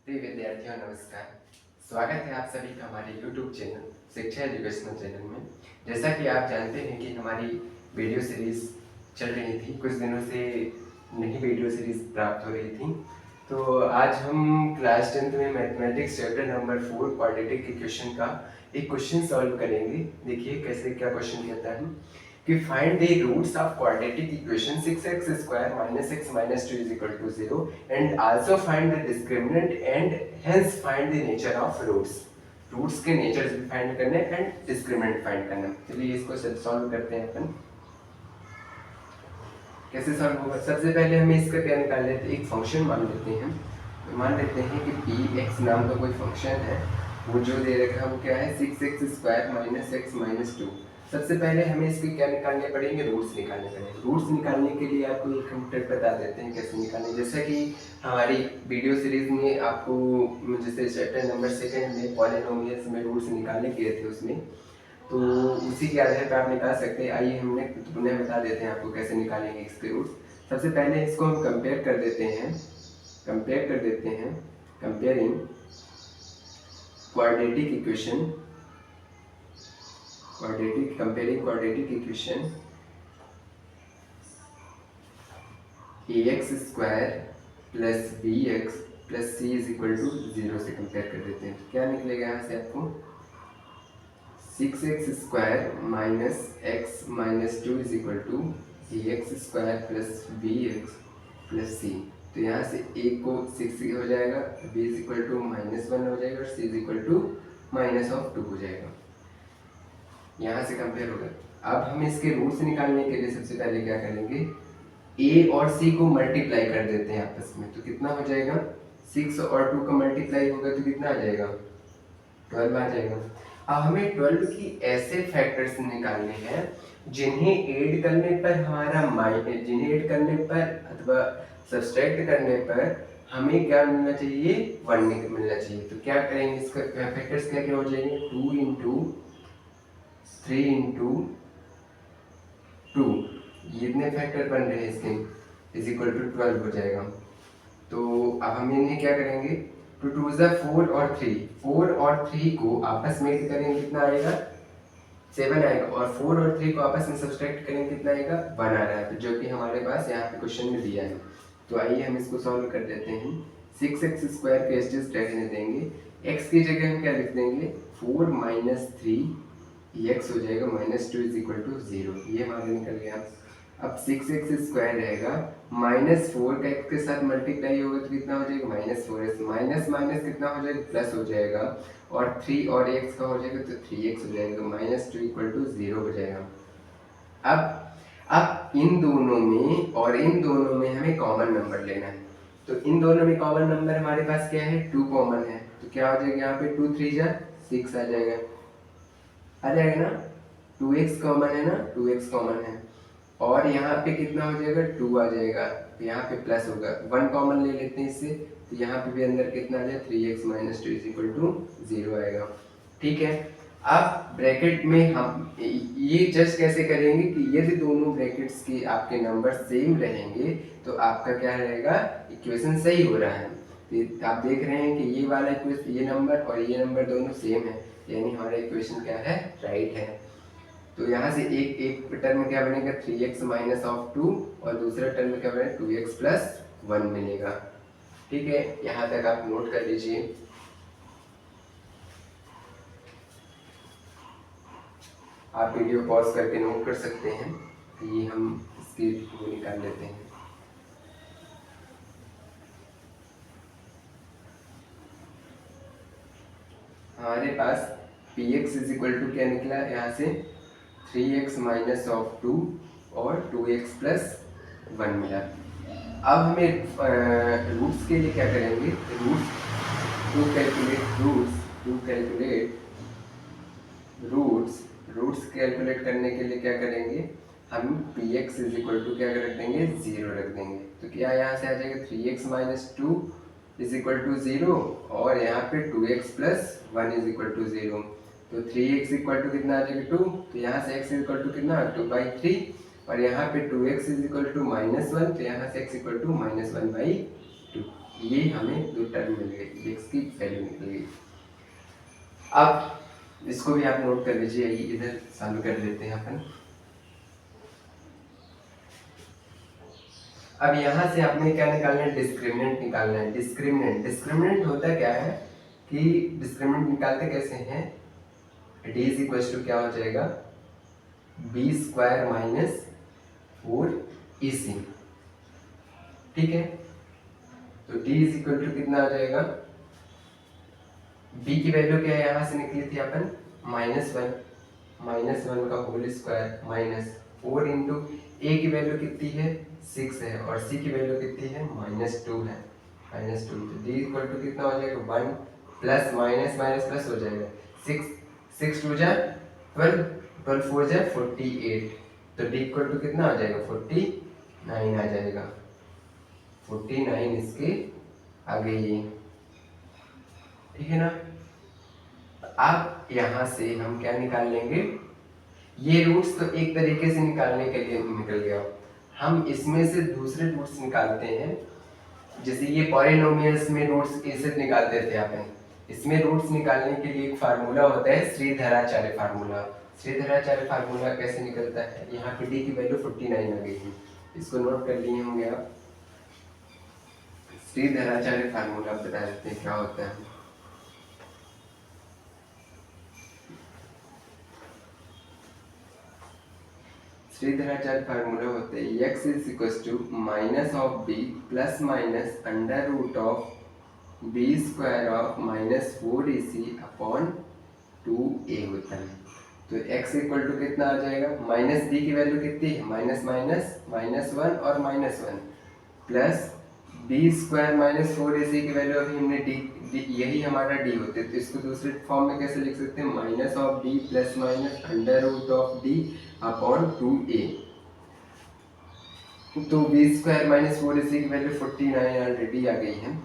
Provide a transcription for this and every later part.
प्रिय विद्यार्थियों नमस्कार। स्वागत है आप सभी का हमारे YouTube चैनल शिक्षा एजुकेशनल चैनल में। जैसा कि आप जानते हैं कि हमारी वीडियो सीरीज चल रही थी, कुछ दिनों से नई वीडियो सीरीज प्राप्त हो रही थी। तो आज हम क्लास 10th में mathematics chapter number 4 quadratic equation का एक क्वेश्चन सॉल्व करेंगे। देखिए कैसे क्या क्वेश्चन कहता है कि find the roots of quadratic equation 6x² - x - 2 = 0 and also find the discriminant and hence find the nature of roots। Roots के नेचर्स भी फाइंड करने एंड डिस्क्रिमिनेंट फाइंड करना। चलिए इसको सॉल्व करते हैं अपन। कैसे सॉल्व होगा? सबसे पहले हमें इसका क्या निकाल लेते हैं, एक फंक्शन मान लेते हैं। तो मान लेते हैं कि px नाम का कोई फंक्शन है, वो जो दे रखा है वो क्या है 6x² - x - 2। सबसे पहले हमें इसके क्या निकालने पड़ेंगे, रूट्स निकालने पड़ेंगे। रूट्स निकालने के लिए आपको एक हम ट्रिक बता देते हैं कैसे निकालने। जैसा कि हमारी वीडियो सीरीज में आपको जैसे चैप्टर नंबर 2 में पॉलिनोमियल्स में रूट्स निकालने गए थे, उसमें तो उसी के आधार पर आप निकाल सकते हैं। आइए हमने पुनः बता देते हैं आपको कैसे निकालेंगे इसके रूट्स। सबसे पहले इसको हम कंपेयर कर देते हैं, comparing quadratic equation, comparing quadratic equation ax² + bx + c = 0 से कंपेयर कर देते हैं। क्या निकलेगा यहाँ से आपको 6x² - x - 2 = ax² + bx + c। तो यहाँ से a को 6 हो जाएगा, b = -1 हो जाएगा और c = -2 हो जाएगा। यहाँ से कंपेयर होगा। अब हम इसके रूट्स निकालने के लिए सबसे पहले क्या करेंगे, a और c को मल्टीप्लाई कर देते हैं आपस में। तो कितना हो जाएगा, 6 और 2 का मल्टीप्लाई होगा तो कितना आ जाएगा, 12 आ जाएगा। अब हमें 12 की ऐसे फैक्टर्स निकालने हैं जिन्हें ऐड करने पर अथवा सब्सट्रैक्ट करने पर हमें क्या मिलना चाहिए, 1 मिलना चाहिए। तो क्या करेंगे, इसका फैक्टर्स क्या क्या हो जाएंगे, 2 × 3 × 2, ये इतने फैक्टर बन रहे हैं इसके = 12 हो जाएगा। तो अब हम इन्हें क्या करेंगे, 2 2 4 और 3 को आपस में ऐड करेंगे, कितना आएगा 7 आएगा। और 4 और 3 को आपस में सब्सट्रैक्ट करेंगे, कितना आएगा 1 आ रहा है, तो जो कि हमारे पास यहाँ पे क्वेश्चन में दिया है। तो आइए हम इसको सॉल्व कर देते हैं। 6x² के स्टेज रहने देंगे, x की जगह हम क्या लिख देंगे 4 - 3 x हो जाएगा -2 = 0। ये हमारा निकल गया। अब 6x² रहेगा, -4 का x के साथ मल्टीप्लाई होगा तो कितना हो जाएगा -4x, माइनस माइनस कितना हो जाएगा प्लस हो जाएगा, और 3 और x का हो जाएगा तो 3x हो जाएगा, -2 = 0 हो जाएगा। अब इन दोनों में हमें कॉमन नंबर लेना है। तो इन दोनों में कॉमन नंबर हमारे पास क्या है, 2 कॉमन है। तो क्या हो जाएगा, यहाँ पे 2 3 6 आ जाएगा ना। 2x कॉमन है ना, 2x कॉमन है, और यहाँ पे कितना हो जाएगा 2 आ जाएगा, यहाँ पे प्लस होगा। 1 कॉमन ले लेते हैं इससे, तो यहाँ पे भी अंदर कितना आ जाए 3x - 2 = 0 आएगा। ठीक है। अब ब्रैकेट में हम ये जज कैसे करेंगे कि यदि दोनों ब्रैकेट्स के आपके नंबर सेम रहेंगे तो आपका क्या रहेगा, इक्वेशन सही हो रहा है। तो आप देख रहे हैं कि ये वाला इक्वेशन, ये नंबर और ये नंबर दोनों सेम है, यानी हमारा इक्वेशन क्या है, राइट है। तो यहाँ से एक टर्म में क्या बनेगा 3x - 2 और दूसरा टर्म में क्या बनेगा 2x + 1 मिलेगा। ठीक है, यहाँ तक आप नोट कर लीजिए। आप वीडियो पॉज करके नोट कर सकते हैं। ये हम इसकी वो निकाल लेते हैं। हमारे पास px = क्या निकला यहाँ से 3x - 2 और 2x + 1 मिला। अब हमें रूट्स के लिए क्या करेंगे, टू कैलकुलेट रूट्स कैलकुलेट करने के लिए क्या करेंगे, हम px = क्या रख देंगे 0 रख देंगे। तो क्या यहाँ से आ जाएगा 3x - 2 = 0 और यहाँ पे 2x + 1 = 0। तो 3x = कितना आ जाएगा 2, तो यहाँ से x = कितना 2/3, और यहाँ पे 2x = -1, तो यहाँ से x = -1/2। ये हमें दो टर्म मिल गई, x की वैल्यू निकल गई। अब इसको भी आप नोट कर लीजिए, इधर सॉल्व कर लेते हैं अपन। अब यहाँ से आपने क्या निकालना है, डिस्क्रिमिनेंट निकालना है। डिस्क्रिमिनेंट होता क्या है कि डिस्क्रिमिनेंट निकालते कैसे हैं, डी इज इक्वल टू क्या हो जाएगा, बी स्क्वायर माइनस 4ac, ठीक है। तो d इज इक्वल टू कितना आ जाएगा, b की वैल्यू क्या है, यहाँ से निकली थी अपन -1 का whole square minus 4 into a की वैल्यू कितनी है 6 है और c की वैल्यू कितनी है -2 है, -2। तो d इक्वल टू कितना हो जाएगा 1 प्लस माइनस माइनस प्लस हो जाएगा 6 2 जा 12, 12 4 जा 48। तो d इक्वल टू कितना आ जाएगा 49 आ जाएगा, 49 इसके आगे ये, ठीक है ना। अब यहाँ से हम क्या निकाल लेंगे, ये रूट्स तो एक तरीके से निकालने के लिए निकल गया, हम इसमें से दूसरे रूट्स निकालते हैं। जैसे ये पॉलिनोमियल्स में रूट्स कैसे निकालते थे अपन, इसमें रूट्स निकालने के लिए एक फार्मूला होता है श्रीधराचार्य फार्मूला। श्रीधराचार्य फार्मूला कैसे निकलता है, यहाँ पे डी की वैल्यू 49 आ गई है, इसको नोट कर लिए होंगे आप। श्रीधराचार्य फार्मूला बता देते हैं क्या होता है। श्रीधराचार्य फार्मूला होते हैं x is equal to minus of B plus minus under root of B square of -4ac upon 2a होता है। तो x इक्वल टू कितना आ जाएगा, माइनस डी की वैल्यू कितनी है माइनस माइनस -1 और -1 प्लस बी स्क्वायर -4ac की वैल्यू अभी हमने डी यही हमारा डी होते हैं, तो इसको दूसरे फॉर्म में कैसे लिख सकते हैं, minus of D plus minus under root of D upon 2a। तो बी स्क्वायर -4ac की वैल्यू 49 ऑलरेडी आ गई है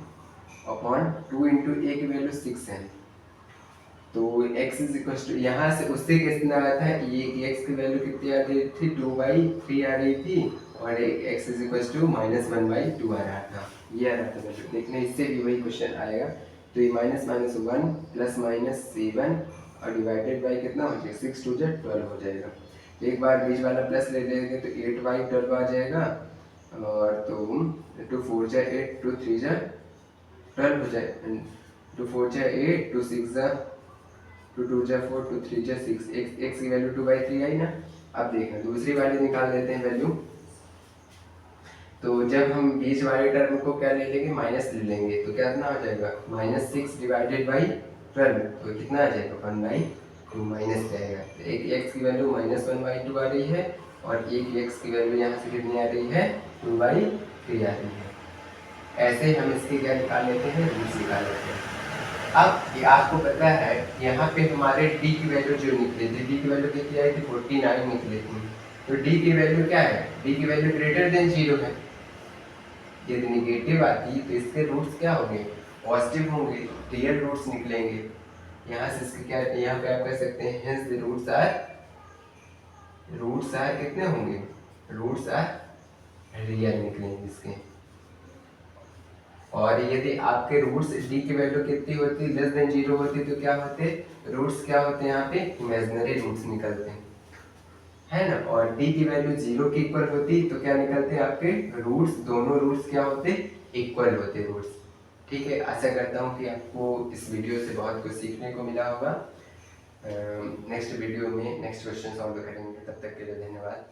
अपॉन 2 इंटू ए की वैल्यू 6 है। तो x इज इक्वल टू यहाँ से उससे कितना आया था, ये x की वैल्यू कितनी आ गई थी 2/3 आ रही थी और x इज इक्वल टू -1/2 आ रहा था, ये आ रहा था वैल्यू। देखना इससे भी वही क्वेश्चन आएगा। तो ये -1 प्लस -7 और डिवाइडेड बाई कितना हो जाएगा 6 2 12 हो जाएगा। एक बार बीच वाला प्लस ले लेंगे तो 8/12 आ जाएगा और तो 2 4 जा 8 2 3 जा 12 हो जाए, 2 4 जा 8 2 6 जा 2 2 जा 4 2 3 जा 6, x की वैल्यू 2/3 आई ना। अब देखना दूसरी वाली निकाल लेते हैं वैल्यू। तो जब हम बीच वाले टर्म को क्या ले लेंगे, माइनस ले लेंगे, तो क्या कितना हो जाएगा -6 डिवाइडेड बाई 12, तो कितना आ जाएगा 1/2 माइनस जाएगा। तो एक x की वैल्यू -1/2 आ रही है और एक x की वैल्यू यहाँ से कितनी आ रही है 2/3 आ रही है। ऐसे हम इसके क्या निकाल लेते हैं, रूट्स निकाल लेते हैं। अब ये आपको पता है यहाँ पे हमारे d की वैल्यू जो निकली थी, d की वैल्यू कितनी आई थी 49 निकली थी। तो d की वैल्यू क्या है, d की वैल्यू ग्रेटर देन 0 है। यदि निगेटिव आती तो इसके रूट्स क्या होंगे, पॉजिटिव होंगे, रियल रूट्स निकलेंगे। यहाँ से इसके क्या, यहाँ पे आप कह सकते हैं हेंस द रूट्स आर कितने होंगे, रूट्स आर रियल निकलेंगे इसके। और यदि आपके रूट्स d की वैल्यू कितनी होती लेस देन 0 होती तो क्या होते, रूट्स क्या होते हैं यहाँ पे इमेजिनरी रूट्स निकलते हैं, है ना। और d की वैल्यू 0 के इक्वल होती तो क्या निकलते आपके रूट्स, दोनों रूट्स क्या होते इक्वल होते रूट्स। ठीक है, आशा करता हूँ कि आपको इस वीडियो से बहुत कुछ सीखने को मिला होगा। नेक्स्ट वीडियो में नेक्स्ट क्वेश्चन सॉल्व करेंगे, तब तक के लिए धन्यवाद।